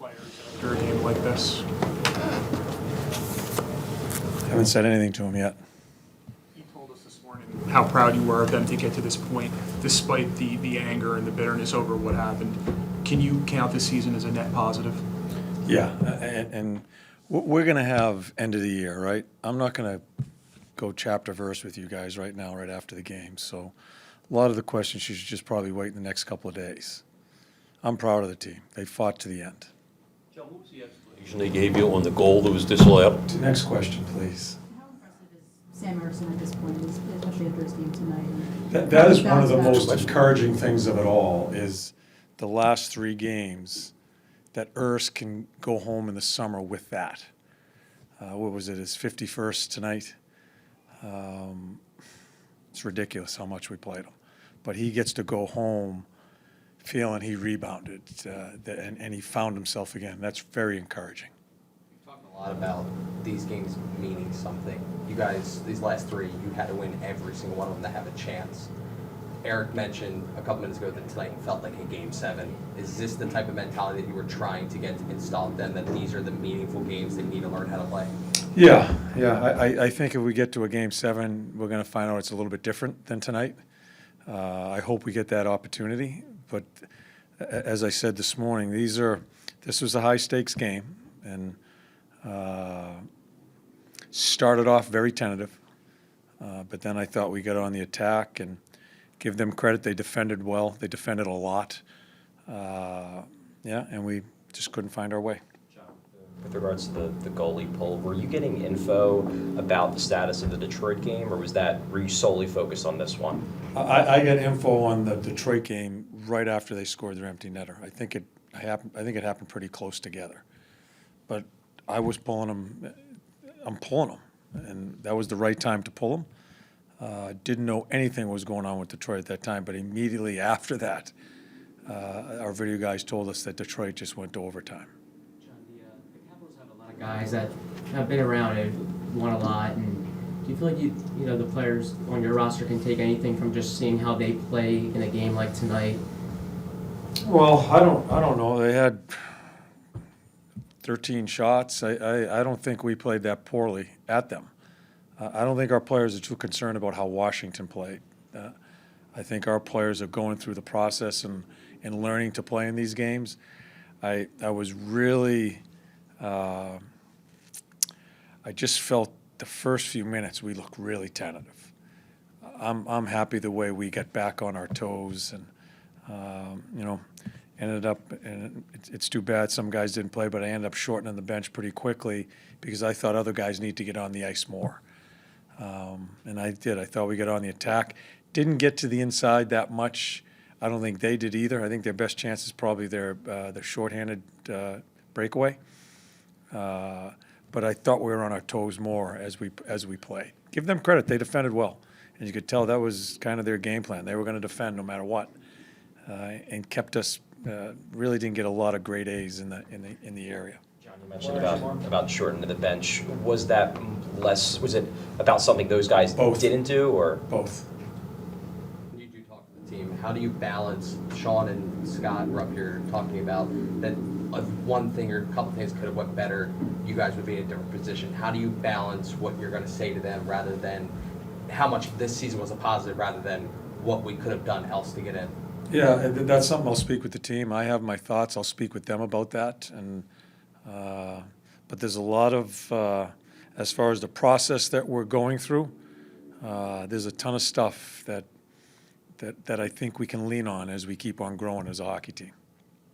players after a game like this? Haven't said anything to him yet. You told us this morning how proud you were of them to get to this point, despite the anger and the bitterness over what happened. Can you count this season as a net positive? Yeah, and we're going to have end of the year, right? I'm not going to go chapter verse with you guys right now, right after the game. So a lot of the questions you should just probably wait in the next couple of days. I'm proud of the team. They fought to the end. John, what was the explanation they gave you on the goal that was disallowed? Next question, please. How impressive is Sam Emerson at this point, especially after his game tonight? That is one of the most encouraging things of it all is the last 3 games that Urs can go home in the summer with that. What was it, his 51st tonight? It's ridiculous how much we played him. But he gets to go home feeling he rebounded and he found himself again. That's very encouraging. You've talked a lot about these games meaning something. You guys, these last 3, you had to win every single one of them to have a chance. Eric mentioned a couple minutes ago that tonight felt like a Game 7. Is this the type of mentality that you were trying to get installed then, that these are the meaningful games they need to learn how to play? Yeah. I think if we get to a Game 7, we're going to find out it's a little bit different than tonight. I hope we get that opportunity. But as I said this morning, this was a high-stakes game, and started off very tentative. But then I thought we got on the attack, and give them credit, they defended well. They defended a lot. And we just couldn't find our way. With regards to the goalie pull, were you getting info about the status of the Detroit game, or were you solely focused on this one? I got info on the Detroit game right after they scored their empty netter. I think it happened pretty close together. But I was pulling them. I'm pulling them, and that was the right time to pull them. Didn't know anything was going on with Detroit at that time, but immediately after that, our video guys told us that Detroit just went to overtime. The Capitals have a lot of guys that have been around and won a lot. And do you feel like the players on your roster can take anything from just seeing how they play in a game like tonight? Well, I don't know. They had 13 shots. I don't think we played that poorly at them. I don't think our players are too concerned about how Washington played. I think our players are going through the process and learning to play in these games. I was really, I just felt the first few minutes we looked really tentative. I'm happy the way we got back on our toes and, ended up, and it's too bad some guys didn't play, but I ended up shortening the bench pretty quickly because I thought other guys need to get on the ice more. And I did. I thought we got on the attack. Didn't get to the inside that much. I don't think they did either. I think their best chance is probably their shorthanded breakaway. But I thought we were on our toes more as we played. Give them credit; they defended well, and you could tell that was kind of their game plan. They were going to defend no matter what, and kept us. Really didn't get a lot of grade A's in the area. John, you mentioned about shortening the bench. Was that less? Was it about something those guys didn't do, or both? When you do talk to the team, how do you balance? Sean and Scott were up here talking about that one thing or a couple things could have went better. You guys would be in a different position. How do you balance what you're going to say to them rather than how much this season was a positive rather than what we could have done else to get in? Yeah, that's something I'll speak with the team. I have my thoughts. I'll speak with them about that. And but there's a lot of, as far as the process that we're going through, there's a ton of stuff that I think we can lean on as we keep on growing as a hockey team.